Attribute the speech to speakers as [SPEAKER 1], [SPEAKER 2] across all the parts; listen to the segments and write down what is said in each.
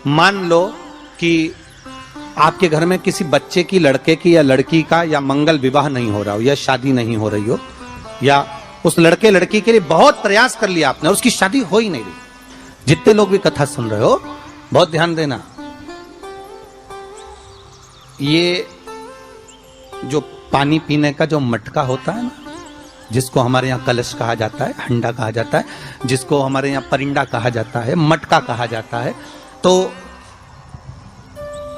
[SPEAKER 1] मान लो कि आपके घर में किसी बच्चे की, लड़के की या लड़की का या मंगल विवाह नहीं हो रहा हो या शादी नहीं हो रही हो, या उस लड़के लड़की के लिए बहुत प्रयास कर लिया आपने और उसकी शादी हो ही नहीं रही। जितने लोग भी कथा सुन रहे हो बहुत ध्यान देना, ये जो पानी पीने का जो मटका होता है ना, जिसको हमारे यहाँ कलश कहा जाता है, हंडा कहा जाता है, जिसको हमारे यहाँ परिंडा कहा जाता है, मटका कहा जाता है, तो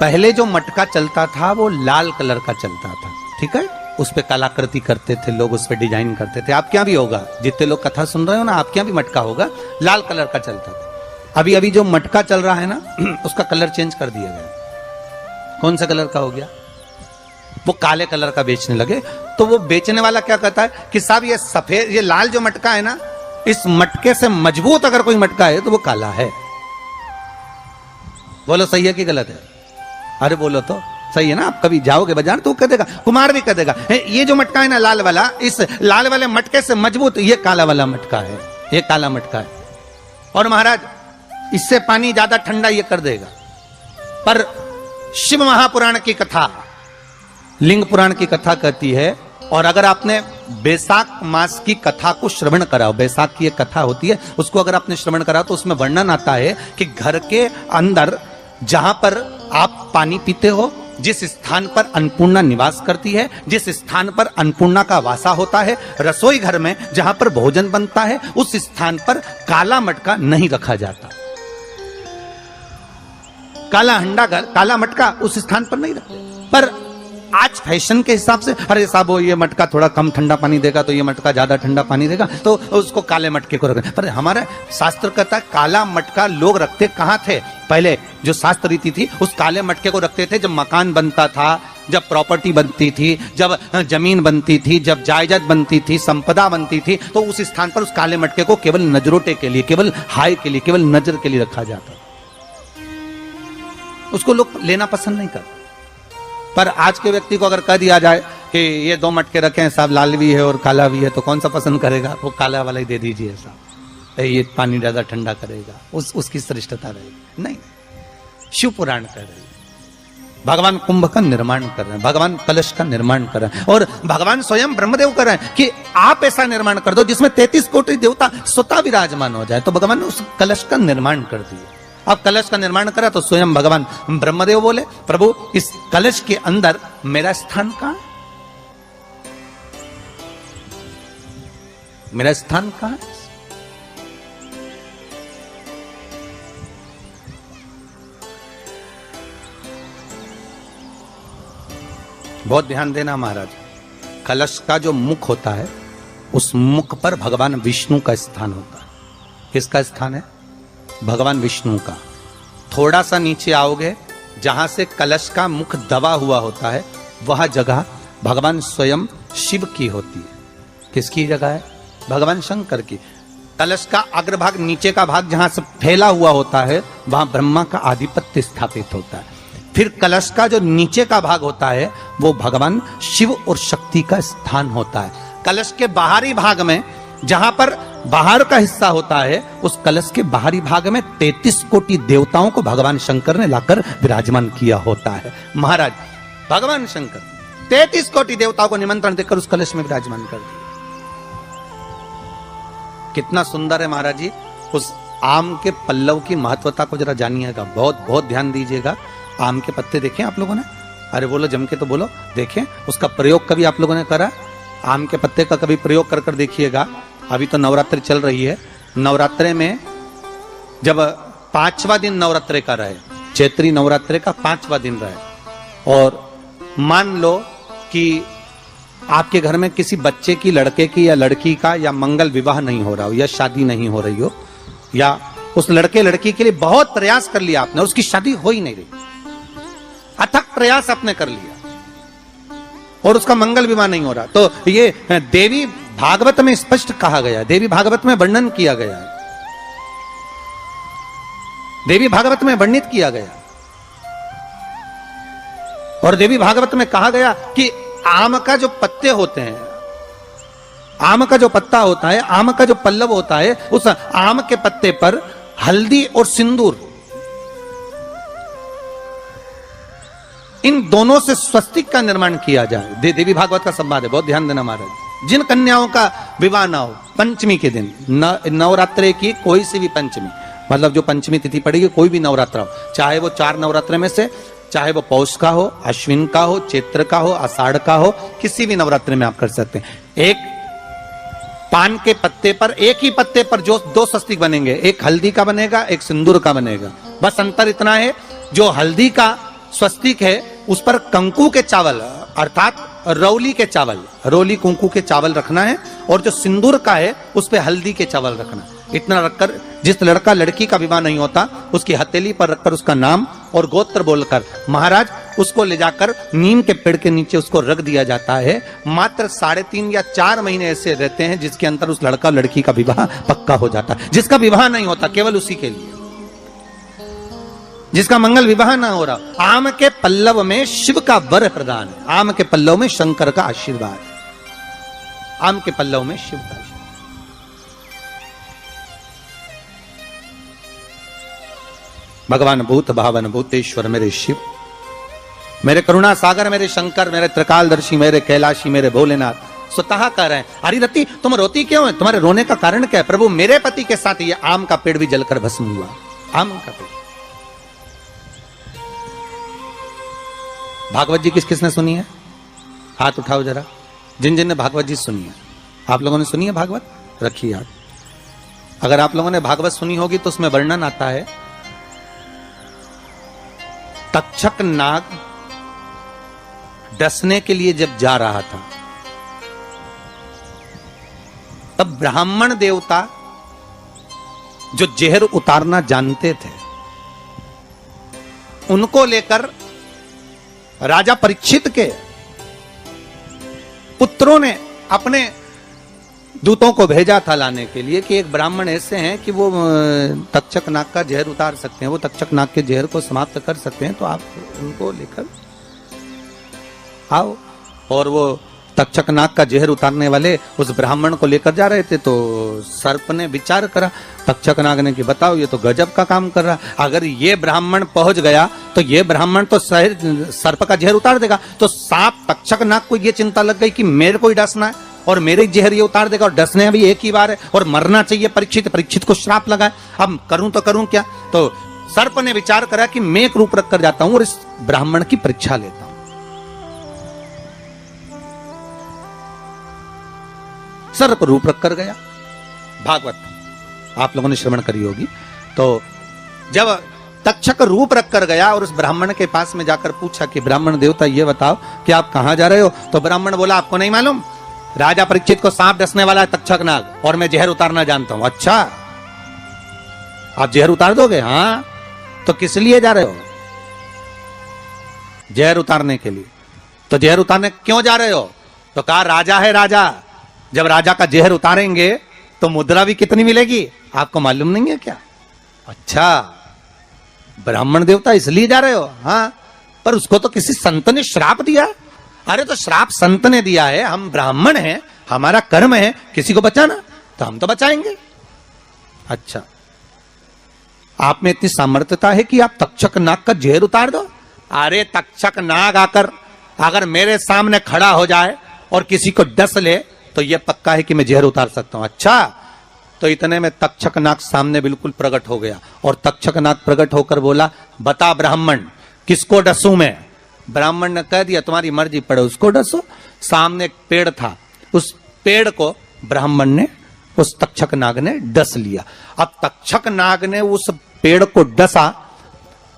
[SPEAKER 1] पहले जो मटका चलता था वो लाल कलर का चलता था, ठीक है। उस पे कलाकृति करते थे लोग, उस पे डिजाइन करते थे। आपके यहाँ भी होगा, जितने लोग कथा सुन रहे हो ना, आपके यहाँ भी मटका होगा, लाल कलर का चलता था। अभी अभी जो मटका चल रहा है ना, उसका कलर चेंज कर दिया गया। कौन सा कलर का हो गया? वो काले कलर का बेचने लगे। तो वो बेचने वाला क्या कहता है कि साहब ये सफेद, ये लाल जो मटका है ना, इस मटके से मजबूत अगर कोई मटका है तो वो काला है। बोलो सही है कि गलत है? अरे बोलो तो सही है ना। आप कभी जाओगे बाजार तो कह देगा, कुमार भी कह देगा, ये जो मटका है ना लाल वाला, इस लाल वाले मटके से मजबूत ये काला वाला मटका है, ये काला मटका है। और महाराज इससे पानी ज्यादा ठंडा ये कर देगा। पर शिव महापुराण की कथा, लिंग पुराण की कथा कहती है, और अगर आपने बैसाख मास की कथा को श्रवण कराओ, बैसाख की एक कथा होती है, उसको अगर आपने श्रवण कराओ तो उसमें वर्णन आता है कि घर के अंदर जहां पर आप पानी पीते हो, जिस स्थान पर अन्नपूर्णा निवास करती है, जिस स्थान पर अन्नपूर्णा का वासा होता है, रसोई घर में जहां पर भोजन बनता है, उस स्थान पर काला मटका नहीं रखा जाता। काला हंडा, काला मटका उस स्थान पर नहीं रखते। पर आज फैशन के हिसाब से, अरे साहब ये मटका थोड़ा कम ठंडा पानी देगा तो ये मटका ज्यादा ठंडा पानी देगा, तो उसको काले मटके को रखते। पर हमारा शास्त्र कहता है काला मटका लोग रखते कहाँ थे? पहले जो शास्त्र रीति थी, उस काले मटके को रखते थे जब मकान बनता था, जब प्रॉपर्टी बनती थी, जब जमीन बनती थी, जब जायदाद बनती थी, संपदा बनती थी, तो उस स्थान पर उस काले मटके को केवल नजरोटे के लिए, केवल हाय के लिए, केवल नजर के लिए रखा जाता। उसको लोग लेना पसंद नहीं करते। पर आज के व्यक्ति को अगर कह दिया जाए कि ये दो मटके रखे हैं साहब, लाल भी है और काला भी है, तो कौन सा पसंद करेगा? वो काला वाला ही दे दीजिए साहब, ये पानी ज्यादा ठंडा करेगा, उसकी श्रेष्ठता रहेगी। नहीं, शिव पुराण कर रहे हैं, भगवान कुंभ का निर्माण कर रहे हैं, भगवान कलश का निर्माण कर रहे हैं, और भगवान स्वयं ब्रह्मदेव कर रहे हैं कि आप ऐसा निर्माण कर दो जिसमें 33 कोटि देवता स्वतः विराजमान हो जाए। तो भगवान ने उस कलश का निर्माण कर दिया। अब कलश का निर्माण करा तो स्वयं भगवान ब्रह्मदेव बोले, प्रभु इस कलश के अंदर मेरा स्थान कहां है? मेरा स्थान कहां है? बहुत ध्यान देना महाराज, कलश का जो मुख होता है, उस मुख पर भगवान विष्णु का स्थान होता है। किसका स्थान है? भगवान विष्णु का। थोड़ा सा नीचे आओगे, जहां से कलश का मुख दबा हुआ होता है, वह जगह भगवान स्वयं शिव की होती है। किसकी जगह है? भगवान शंकर की। कलश का अग्रभाग, नीचे का भाग जहां से फैला हुआ होता है, वहां ब्रह्मा का आधिपत्य स्थापित होता है। फिर कलश का जो नीचे का भाग होता है, वो भगवान शिव और शक्ति का स्थान होता है। कलश के बाहरी भाग में, जहां पर बाहर का हिस्सा होता है, उस कलश के बाहरी भाग में 33 कोटि देवताओं को भगवान शंकर ने लाकर विराजमान किया होता है। महाराज भगवान शंकर 33 कोटि देवताओं को निमंत्रण देकर उस कलश में विराजमान कर दिया। कितना सुंदर है महाराज जी। उस आम के पल्लव की महत्वता को जरा जानिएगा, बहुत बहुत ध्यान दीजिएगा। आम के पत्ते देखें आप लोगों ने? अरे बोलो जम के तो बोलो। देखें, उसका प्रयोग कभी आप लोगों ने करा? आम के पत्ते का कभी प्रयोग कर देखिएगा। अभी तो नवरात्रि चल रही है, नवरात्रे में जब 5वां दिन नवरात्रे का रहे, चैत्री नवरात्रे का 5वां दिन रहे, और मान लो कि आपके घर में किसी बच्चे की, लड़के की या लड़की का या मंगल विवाह नहीं हो रहा हो या शादी नहीं हो रही हो, या उस लड़के लड़की के लिए बहुत प्रयास कर लिया आपने और उसकी शादी हो ही नहीं रही, अथक प्रयास आपने कर लिया और उसका मंगल विवाह नहीं हो रहा, तो ये देवी भागवत में स्पष्ट कहा गया, देवी भागवत में वर्णन किया गया है, देवी भागवत में वर्णित किया गया। और देवी भागवत में कहा गया कि आम का जो पत्ते होते हैं, आम का जो पत्ता होता है, आम का जो पल्लव होता है, उस आम के पत्ते पर हल्दी और सिंदूर इन दोनों से स्वस्तिक का निर्माण किया जाए। देवी भागवत का संवाद है, बहुत ध्यान देना महाराज। जिन कन्याओं का विवाह ना हो पंचमी के दिन, नवरात्रे की कोई सी भी पंचमी, मतलब जो पंचमी तिथि पड़ेगी, कोई भी नवरात्र हो, चाहे वो 4 नवरात्र में से, चाहे वो पौष का हो, अश्विन का हो, चैत्र का हो, आषाढ़ का हो, किसी भी नवरात्रि में आप कर सकते हैं। एक पान के पत्ते पर, एक ही पत्ते पर जो 2 स्वस्तिक बनेंगे, एक हल्दी का बनेगा, एक सिंदूर का बनेगा। बस अंतर इतना है, जो हल्दी का स्वस्तिक है उस पर कंकु के चावल अर्थात रौली के चावल, रौली कुंकू के चावल रखना है, और जो सिंदूर का है उस पे हल्दी के चावल रखना है। इतना रखकर जिस लड़का लड़की का विवाह नहीं होता उसकी हथेली पर रखकर उसका नाम और गोत्र बोलकर महाराज उसको ले जाकर नीम के पेड़ के नीचे उसको रख दिया जाता है। मात्र 3.5 या 4 महीने ऐसे रहते हैं जिसके अंदर उस लड़का लड़की का विवाह पक्का हो जाता है। जिसका विवाह नहीं होता केवल उसी के लिए, जिसका मंगल विवाह ना हो रहा। आम के पल्लव में शिव का वर प्रदान है, आम के पल्लव में शंकर का आशीर्वाद, आम के पल्लव में शिव का आशीर्वाद। भगवान भूत भावन भूतेश्वर मेरे शिव, मेरे करुणा सागर, मेरे शंकर, मेरे त्रिकालदर्शी, मेरे कैलाशी, मेरे भोलेनाथ स्वतः कह रहे हैं, हरि रति तुम रोती क्यों है, तुम्हारे रोने का कारण क्या है? प्रभु मेरे पति के साथ ये आम का पेड़ भी जलकर भस्म हुआ। आम का पेड़। भागवत जी किस किसने सुनी है? हाथ उठाओ जरा, जिन जिन ने भागवत जी सुनी है। आप लोगों ने सुनी है भागवत? रखिए हाथ। अगर आप लोगों ने भागवत सुनी होगी तो उसमें वर्णन आता है, तक्षक नाग डसने के लिए जब जा रहा था तब ब्राह्मण देवता जो जहर उतारना जानते थे उनको लेकर राजा परीक्षित के पुत्रों ने अपने दूतों को भेजा था लाने के लिए कि एक ब्राह्मण ऐसे हैं कि वो तक्षक नाग का जहर उतार सकते हैं, वो तक्षक नाग के जहर को समाप्त कर सकते हैं, तो आप उनको लेकर आओ। और वो तक्षक नाग का जहर उतारने वाले उस ब्राह्मण को लेकर जा रहे थे। तो सर्प ने विचार करा, तक्षक नाग ने कि बताओ ये तो गजब का काम कर रहा, अगर ये ब्राह्मण पहुंच गया तो ये ब्राह्मण तो सर्प का जहर उतार देगा। तो सांप तक्षक नाग को ये चिंता लग गई कि मेरे को ही डसना है और मेरे जहर ये उतार देगा, और डसने भी एक ही बार है और मरना चाहिए परीक्षित को श्राप लगा। अब करूं तो करूं क्या? तो सर्प ने विचार करा कि मैं एक रूप रख कर जाता हूं और इस ब्राह्मण की परीक्षा लेता हूं। सर्प रूप रख कर गया। भागवत आप लोगों ने श्रवण करी होगी। तो जब तक्षक रूप रख कर गया और उस ब्राह्मण के पास में जाकर पूछा कि ब्राह्मण देवता ये बताओ कि आप कहां जा रहे हो? तो ब्राह्मण बोला आपको नहीं मालूम, राजा परीक्षित को सांप डसने वाला है तक्षक नाग और मैं जहर उतारना जानता हूं। अच्छा, आप जहर उतार दोगे? हाँ। तो किस लिए जा रहे हो? जहर उतारने के लिए। तो जहर उतारने क्यों जा रहे हो? तो कहा राजा है राजा, जब राजा का जहर उतारेंगे तो मुद्रा भी कितनी मिलेगी, आपको मालूम नहीं है क्या? अच्छा, ब्राह्मण देवता इसलिए जा रहे हो? हाँ। पर उसको तो किसी संत ने श्राप दिया। अरे तो श्राप संत ने दिया है, हम ब्राह्मण हैं, हमारा कर्म है किसी को बचाना, तो हम तो बचाएंगे। अच्छा, आप में इतनी सामर्थ्यता है कि आप तक्षक नाग का जहर उतार दो? अरे तक्षक नाग आकर अगर मेरे सामने खड़ा हो जाए और किसी को डस ले तो यह पक्का है कि मैं जहर उतार सकता हूं। अच्छा, तो इतने में तक्षक नाग सामने बिल्कुल प्रकट हो गया और तक्षक नाग प्रकट होकर बोला, बता ब्राह्मण किसको डसूं मैं? ब्राह्मण ने कह दिया तुम्हारी मर्जी पड़े, उसको डसो। सामने एक पेड़ था, उस पेड़ को ब्राह्मण ने, उस तक्षक नाग ने डस लिया। अब तक्षक नाग ने उस पेड़ को डसा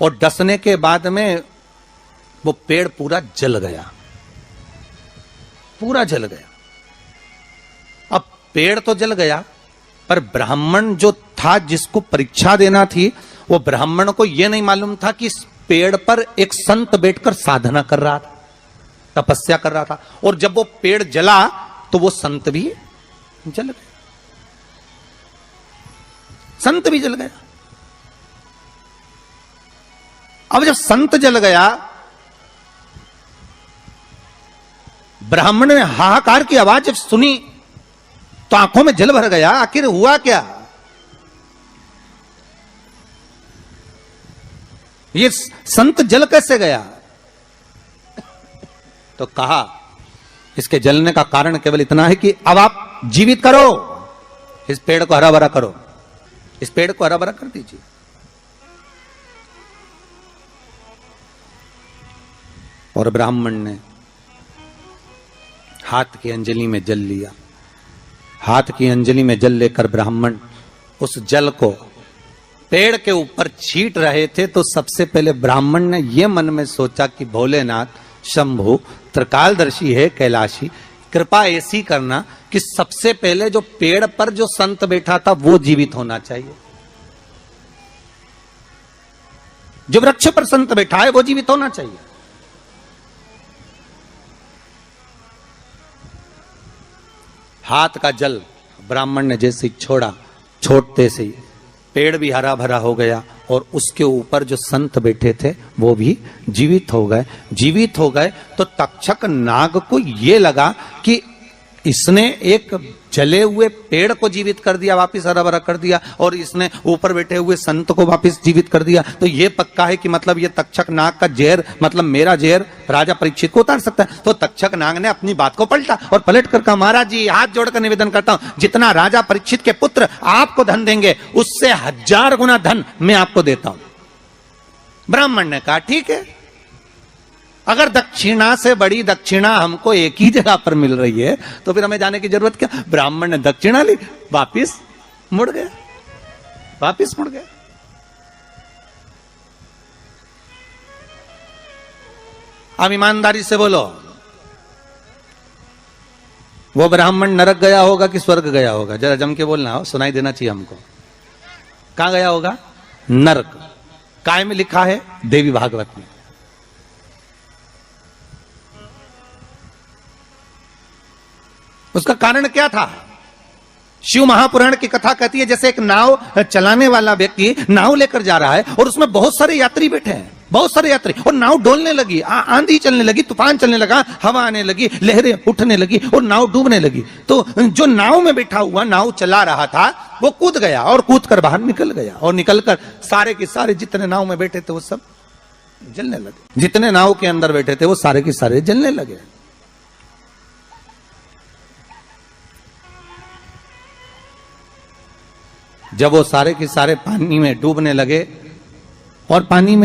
[SPEAKER 1] और डसने के बाद में वो पेड़ पूरा जल गया, पूरा जल गया। अब पेड़ तो जल गया पर ब्राह्मण जो था जिसको परीक्षा देना थी, वो ब्राह्मण को यह नहीं मालूम था कि इस पेड़ पर एक संत बैठकर साधना कर रहा था, तपस्या कर रहा था। और जब वो पेड़ जला तो वो संत भी जल गया, संत भी जल गया। अब जब संत जल गया, ब्राह्मण ने हाहाकार की आवाज जब सुनी तो आंखों में जल भर गया। आखिर हुआ क्या? ये संत जल कैसे गया? तो कहा इसके जलने का कारण केवल इतना है कि अब आप जीवित करो, इस पेड़ को हरा भरा करो, इस पेड़ को हरा भरा कर दीजिए। और ब्राह्मण ने हाथ की अंजलि में जल लिया। हाथ की अंजलि में जल लेकर ब्राह्मण उस जल को पेड़ के ऊपर छींट रहे थे, तो सबसे पहले ब्राह्मण ने यह मन में सोचा कि भोलेनाथ, शंभु, त्रिकालदर्शी है कैलाशी, कृपा ऐसी करना कि सबसे पहले जो पेड़ पर जो संत बैठा था वो जीवित होना चाहिए। जो वृक्ष पर संत बैठा है वो जीवित होना चाहिए। हाथ का जल ब्राह्मण ने जैसे ही छोड़ा, छोड़ते से ही पेड़ भी हरा भरा हो गया और उसके ऊपर जो संत बैठे थे वो भी जीवित हो गए। जीवित हो गए तो तक्षक नाग को ये लगा कि इसने एक जले हुए पेड़ को जीवित कर दिया, वापिस हरा भरा कर दिया, और इसने ऊपर बैठे हुए संत को वापिस जीवित कर दिया, तो ये पक्का है कि मतलब ये तक्षक नाग का जहर, मतलब मेरा जहर राजा परीक्षित को उतार सकता है। तो तक्षक नाग ने अपनी बात को पलटा और पलट कर कहा, महाराज जी हाथ जोड़कर निवेदन करता हूं, जितना राजा परीक्षित के पुत्र आपको धन देंगे उससे 1000 गुना धन मैं आपको देता हूं। ब्राह्मण ने कहा ठीक है, अगर दक्षिणा से बड़ी दक्षिणा हमको एक ही जगह पर मिल रही है तो फिर हमें जाने की जरूरत क्या। ब्राह्मण ने दक्षिणा ली, वापिस मुड़ गया, वापिस मुड़ गया। अब ईमानदारी से बोलो, वो ब्राह्मण नरक गया होगा कि स्वर्ग गया होगा? जरा जम के बोलना, हो सुनाई देना चाहिए हमको। कहां गया होगा? नरक। काय में लिखा है? देवी भागवत में। उसका कारण क्या था? शिव महापुराण की कथा कहती है जैसे एक नाव चलाने वाला व्यक्ति नाव लेकर जा रहा है और उसमें बहुत सारे यात्री बैठे हैं, बहुत सारे यात्री, और नाव डोलने लगी, आंधी चलने लगी, तूफान चलने लगा, हवा आने लगी, लहरें उठने लगी और नाव डूबने लगी। तो जो नाव में बैठा हुआ नाव चला रहा था वो कूद गया और कूद कर बाहर निकल गया, और निकलकर सारे के सारे जितने नाव में बैठे थे वो सब जलने लगे। जितने नाव के अंदर बैठे थे वो सारे के सारे जलने लगे। जब वो सारे के सारे पानी में डूबने लगे और पानी में